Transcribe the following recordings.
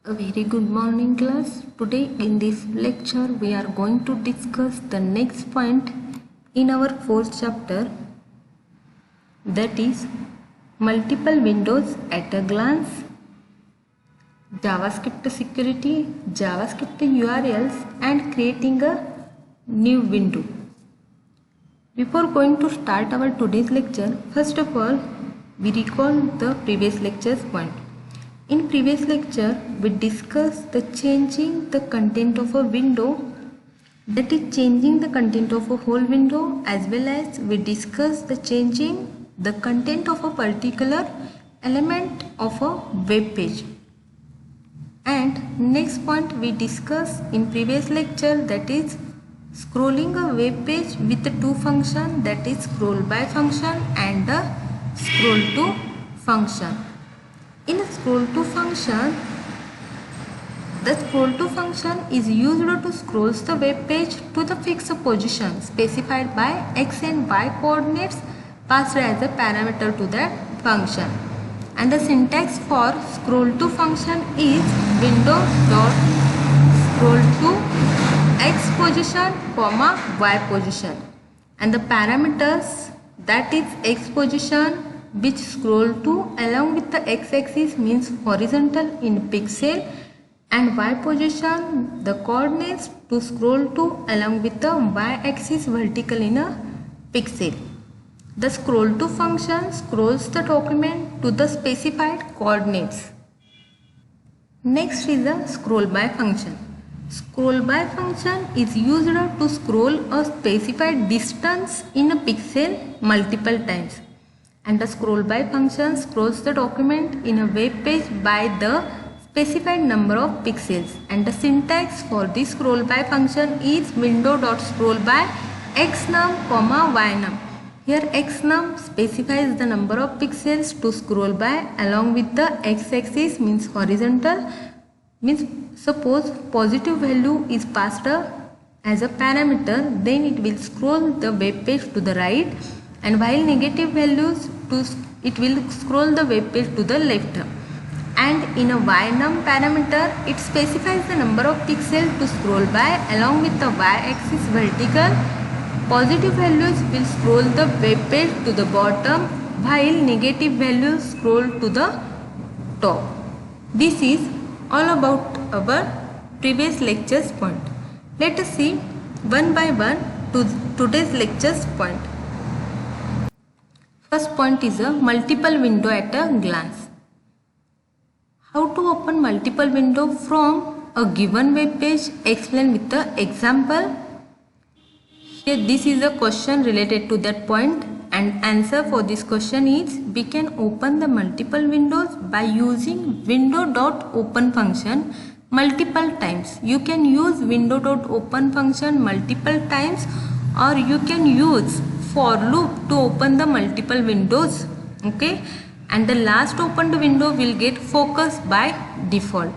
A very good morning class. Today in this lecture we are going to discuss the next point in our fourth chapter, that is multiple windows at a glance, JavaScript security, JavaScript URLs and creating a new window. Before going to start our today's lecture, first of all we recall the previous lecture's point. In previous lecture, we discussed the changing the content of a window, that is changing the content of a whole window, as well as we discussed the changing the content of a particular element of a web page. And next point we discussed in previous lecture, that is scrolling a web page with the two functions, that is scroll by function and the scroll to function. In a scroll to function, the scroll to function is used to scroll the web page to the fixed position specified by x and y coordinates passed as a parameter to that function. And the syntax for scroll to function is window dot scroll to x position comma y position, and the parameters, that is x position which scroll to along with the x-axis means horizontal in pixel, and y position the coordinates to scroll to along with the y-axis vertical in a pixel. The scroll to function scrolls the document to the specified coordinates. Next is the scroll by function. Scroll by function is used to scroll a specified distance in a pixel multiple times. And the scroll by function scrolls the document in a web page by the specified number of pixels, and the syntax for this scroll by function is window.scroll by xnum, ynum. Here xnum specifies the number of pixels to scroll by along with the x-axis means horizontal, means suppose positive value is passed as a parameter, then it will scroll the web page to the right, and while negative values it will scroll the web page to the left. And in a ynum parameter, it specifies the number of pixels to scroll by along with the y-axis vertical. Positive values will scroll the web page to the bottom while negative values scroll to the top. This is all about our previous lecture's point. Let us see one by one to today's lecture's point. First point is a multiple window at a glance. How to open multiple window from a given web page? Explain with the example. Here this is a question related to that point, and answer for this question is we can open the multiple windows by using window.open function multiple times. You can use window.open function multiple times, or you can use for loop to open the multiple windows. Okay, and the last opened window will get focused by default.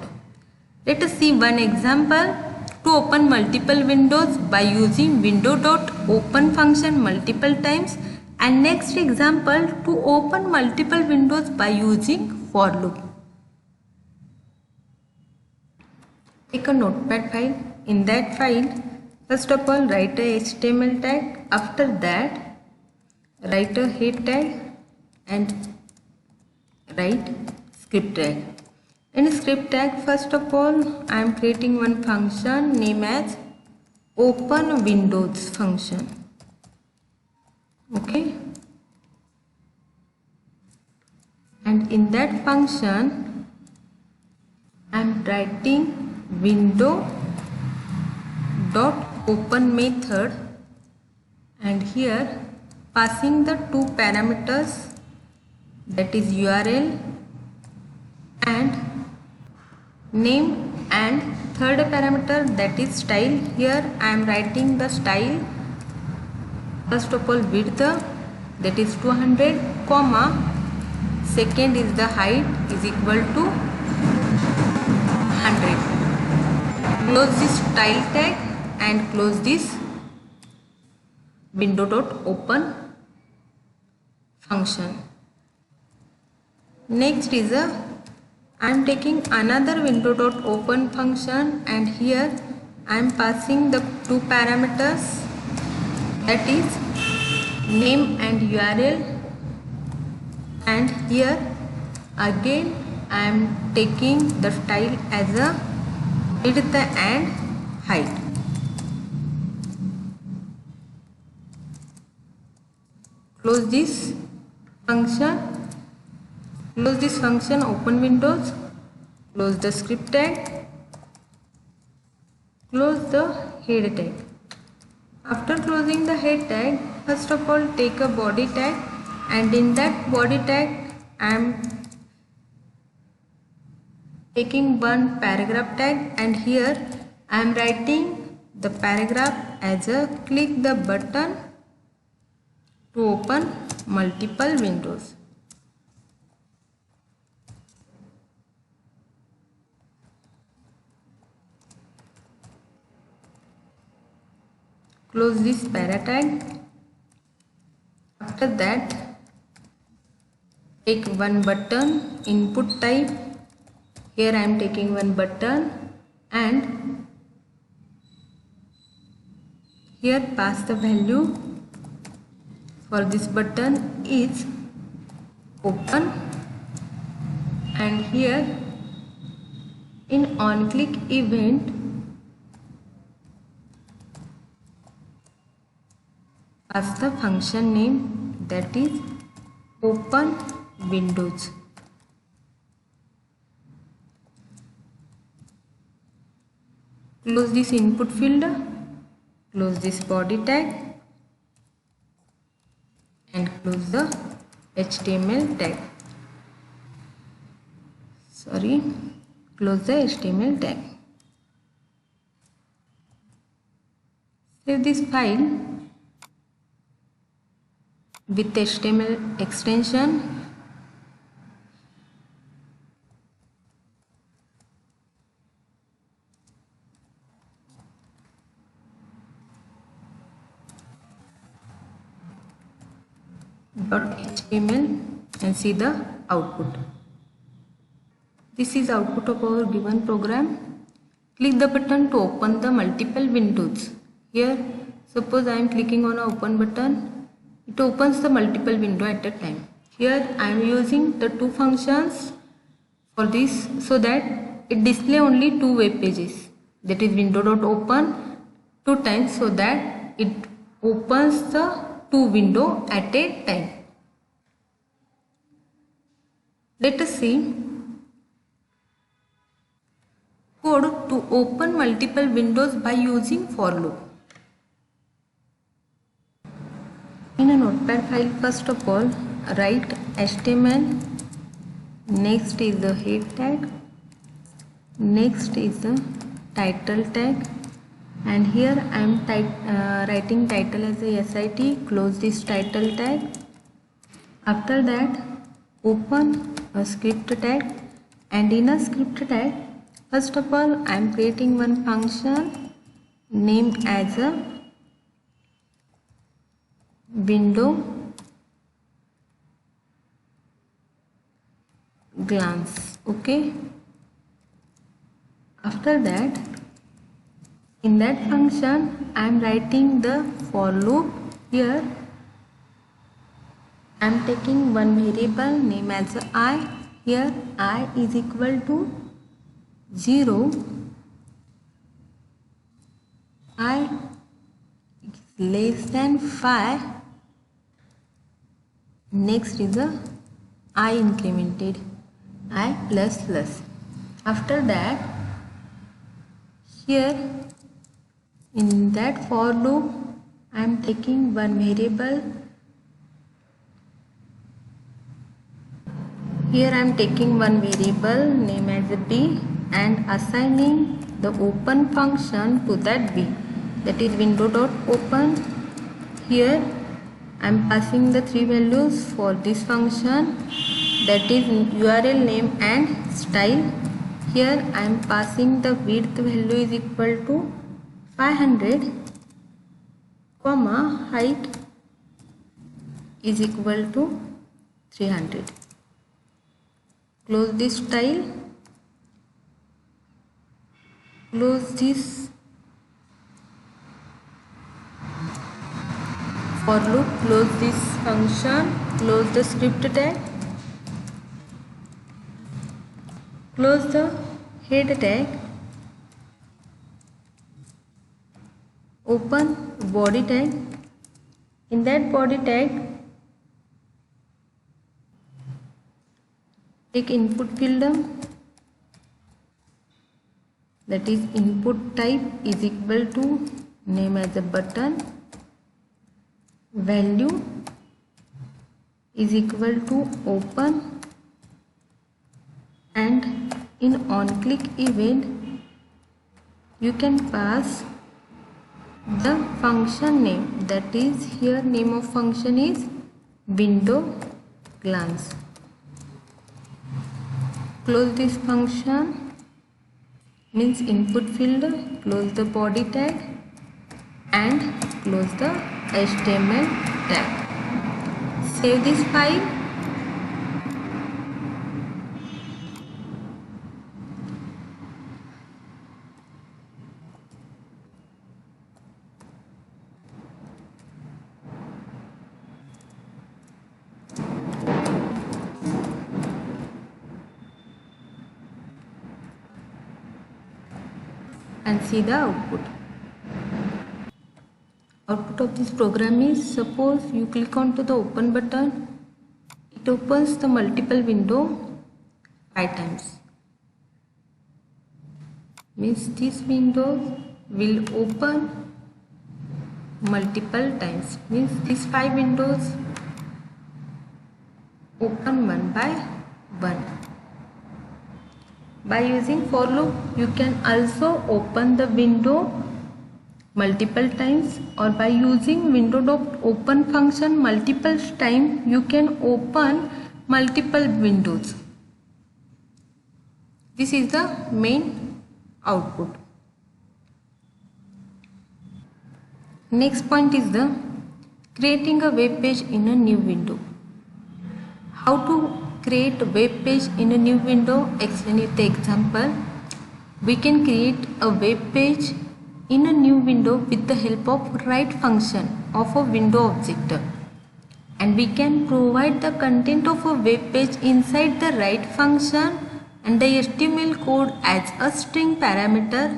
Let us see one example to open multiple windows by using window.open function multiple times, and next example to open multiple windows by using for loop. Take a notepad file. In that file, first of all write a HTML tag. After that write a head tag and write script tag. In script tag, first of all I am creating one function named as open windows function. Okay, and in that function I am writing window dot open method, and here passing the two parameters, that is URL and name, and third parameter, that is style. Here I am writing the style. First of all width, that is 200, comma second is the height is equal to 100. Close this style tag and close this window.open function. Next is I am taking another window dot open function, and here I am passing the two parameters, that is name and URL, and here again I am taking the style as a width and height. Close this function, open windows, close the script tag, close the head tag. After closing the head tag, first of all take a body tag, and in that body tag I am taking one paragraph tag, and here I am writing the paragraph as a click the button to open multiple windows. Close this para tag. After that, take one button, input type. Here I am taking one button, and here pass the value for this button is open, and here in on click event pass the function name, that is open windows. Close this input field, close this body tag, and close the HTML tag. Close the HTML tag. Save this file with HTML extension. .html and see the output. This is output of our given program. Click the button to open the multiple windows. Here suppose I am clicking on a open button, it opens the multiple window at a time. Here I am using the two functions for this, so that it display only two web pages, that is window.open two times, so that it opens the two window at a time. Let us see code to open multiple windows by using for loop. In a notepad file, first of all write HTML, next is the head tag, next is the title tag, and here I am writing title as a SIT. Close this title tag. After that open a script tag, and in a script tag first of all I am creating one function named as a window glance. Okay. After that, in that function I am writing the for loop. Here I am taking one variable name as I. Here I is equal to 0, I is less than 5, next is the I incremented, I plus plus. After that, here in that for loop I am taking one variable. Here I am taking one variable name as a b and assigning the open function to that b, that is window.open. Here I am passing the three values for this function, that is URL name and style. Here I am passing the width value is equal to 500, comma height is equal to 300. Close this style close this for loop, close this function, close the script tag, close the head tag, open body tag. In that body tag, take input field, that is input type is equal to name as a button, value is equal to open, and in on click event you can pass the function name, that is here name of function is window glance. Close this function, means input field, close the body tag and close the HTML tag. Save this file. And see the output. Output of this program is, suppose you click onto the open button, it opens the multiple window 5 times. Means this window will open multiple times. Means these 5 windows open one by one. By using for loop, you can also open the window multiple times, or by using window.open function multiple times, you can open multiple windows. This is the main output. Next point is the creating a web page in a new window. How to create a web page in a new window? Explain with the example. We can create a web page in a new window with the help of write function of a window object, and we can provide the content of a web page inside the write function and the HTML code as a string parameter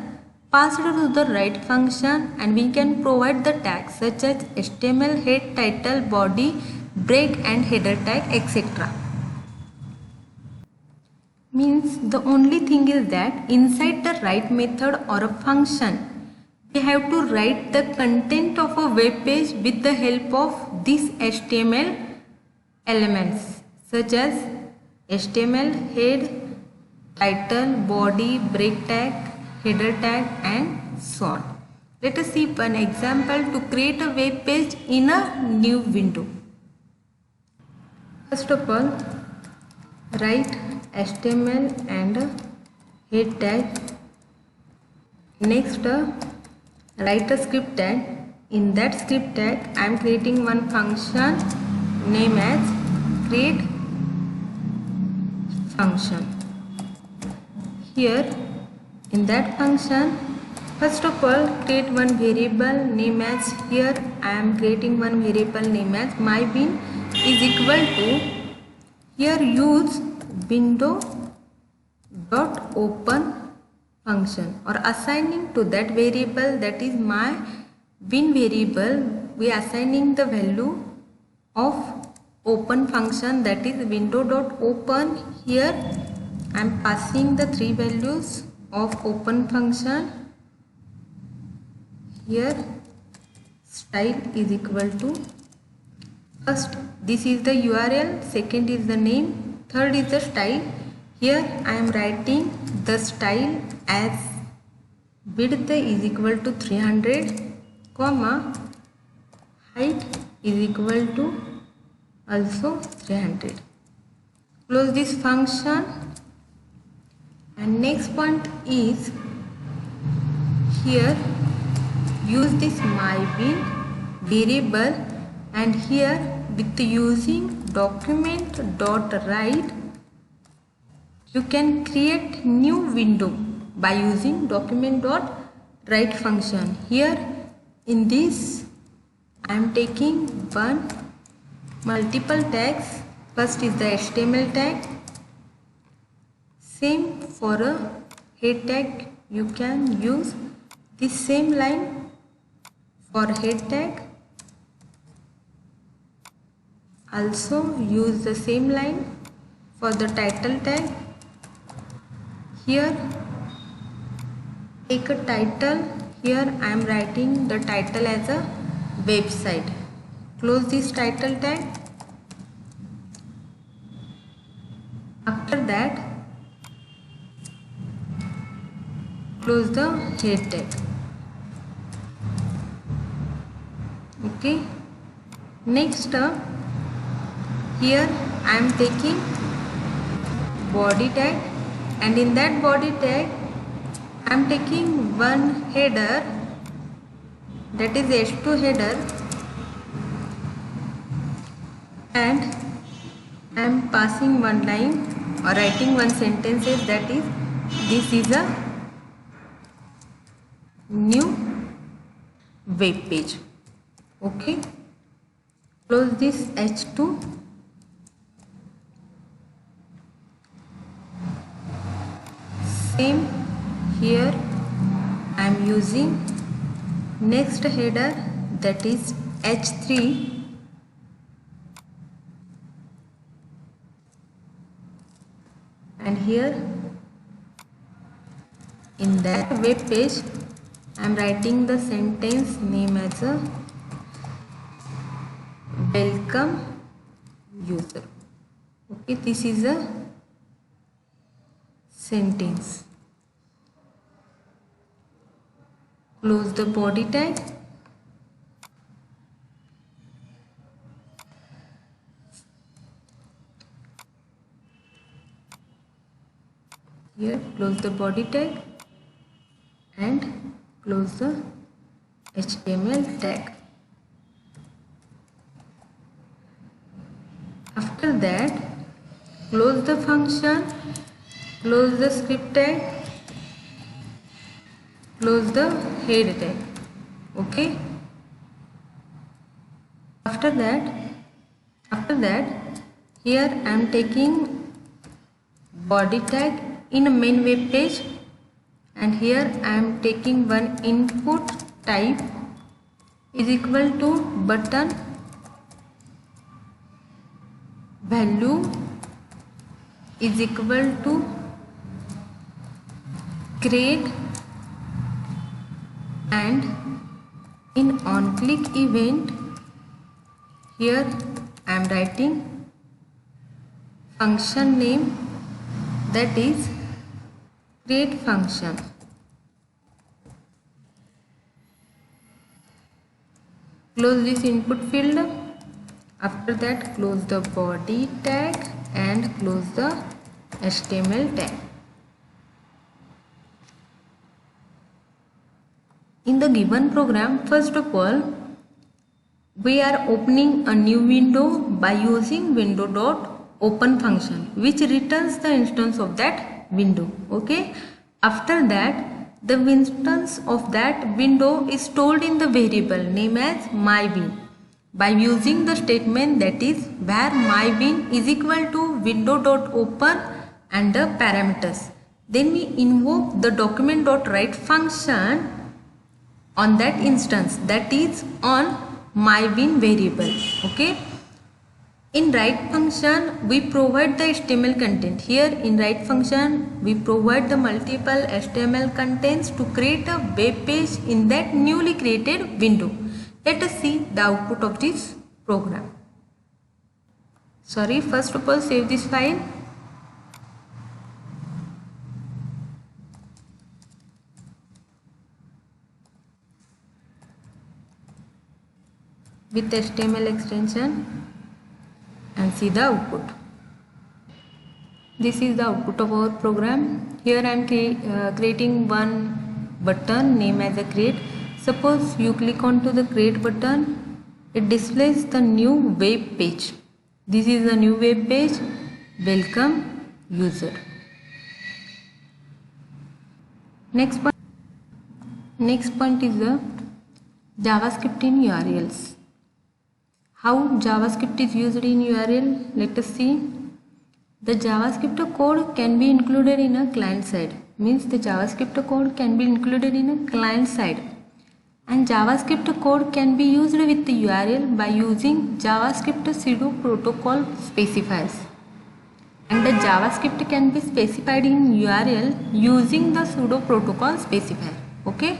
passed to the write function, and we can provide the tags such as HTML head, title, body, break and header tag, etc. Means the only thing is that inside the write method or a function, we have to write the content of a web page with the help of these HTML elements such as HTML head, title, body, break tag, header tag and so on. Let us see one example to create a web page in a new window. First of all, write HTML and head tag. Next, write a script tag. In that script tag, I am creating one function named as create function. Here, in that function, first of all, create one variable named as, here I am creating one variable named as mybin is equal to, here use window dot open function, or assigning to that variable, that is my bin variable, we are assigning the value of open function, that is window dot open. Here I am passing the 3 values of open function. Here style is equal to, first this is the URL, second is the name, third is the style. Here I am writing the style as width is equal to 300, comma height is equal to also 300. Close this function, and next point is, here use this mybin variable, and here with using document dot write, you can create new window by using document.write function. Here in this I am taking multiple tags. First is the HTML tag. Same for a head tag, you can use this same line for head tag. Also use the same line for the title tag. Here take a title. Here I am writing the title as a website. Close this title tag. After that close the head tag. Okay. Next here I am taking body tag, and in that body tag I am taking one header, that is H2 header, and I am passing one line or writing one sentence, that is this is a new web page. Okay, close this H2. Same here I am using next header, that is H3, and here in that web page I am writing the sentence name as a welcome user. Okay, this is a sentence. Close the body tag. Here close the body tag and close the HTML tag. After that close the function, close the script tag, close the head tag. Okay, after that here I am taking body tag in a main web page, and here I am taking one input type is equal to button value is equal to create, and in on click event here I am writing function name, that is create function. Close this input field. After that close the body tag and close the HTML tag. In the given program, first of all we are opening a new window by using window.open function, which returns the instance of that window. Okay, after that the instance of that window is stored in the variable name as mywin by using the statement, that is where mywin is equal to window.open and the parameters. Then we invoke the document.write function on that instance, that is on mywin variable. Okay, in write function we provide the HTML content. Here in write function we provide the multiple HTML contents to create a web page in that newly created window. Let us see the output of this program. First of all save this file. With HTML extension and see the output. This is the output of our program. Here I am creating one button name as a create. Suppose you click on to the create button, it displays the new web page. This is the new web page, welcome user. Next point is the JavaScript in URLs. How JavaScript is used in URL? Let us see. The JavaScript code can be included in a client side. Means the JavaScript code can be included in a client side. And JavaScript code can be used with the URL by using JavaScript pseudo protocol specifiers. And the JavaScript can be specified in URL using the pseudo protocol specifier. Okay.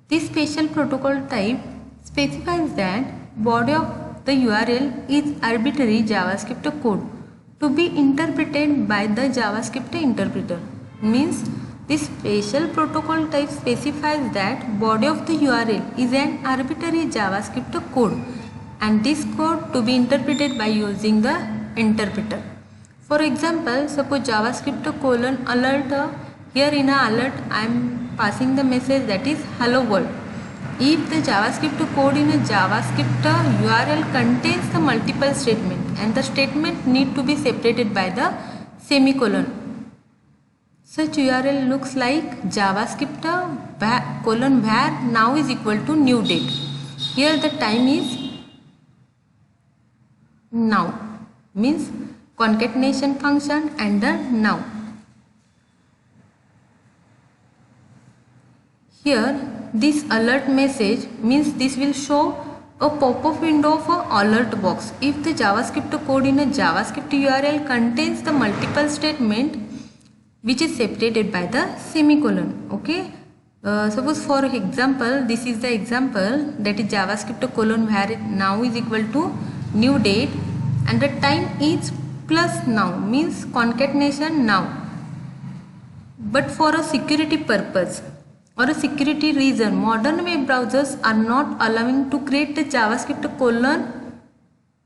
This special protocol type specifies that body of the URL is arbitrary JavaScript code to be interpreted by the JavaScript interpreter. Means this special protocol type specifies that body of the URL is an arbitrary JavaScript code and this code to be interpreted by using the interpreter. For example, suppose JavaScript alert. Here in a alert I am passing the message that is hello world. If the JavaScript code in a JavaScript URL contains the multiple statement and the statement need to be separated by the semicolon. Such URL looks like JavaScript colon var now is equal to new date. Here the time is now, means concatenation function and the now. Here this alert message means this will show a pop-up window of a alert box if the JavaScript code in a JavaScript URL contains the multiple statement which is separated by the semicolon. Okay. Suppose for example, this is the example that is JavaScript colon var now is equal to new date and the time is plus now means concatenation now. But for a security purpose or a security reason, modern web browsers are not allowing to create the JavaScript colon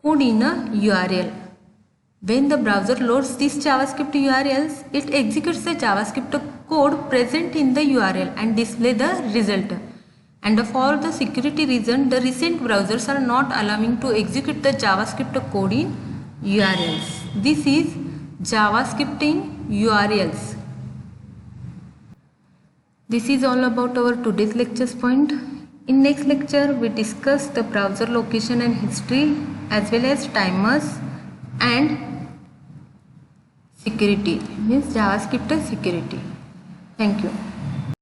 code in a URL. When the browser loads these JavaScript URLs, it executes the JavaScript code present in the URL and display the result. And for the security reason, the recent browsers are not allowing to execute the JavaScript code in URLs. This is JavaScript in URLs. This is all about our today's lecture's point. In next lecture, we discuss the browser location and history as well as timers and security, means JavaScript security. Thank you.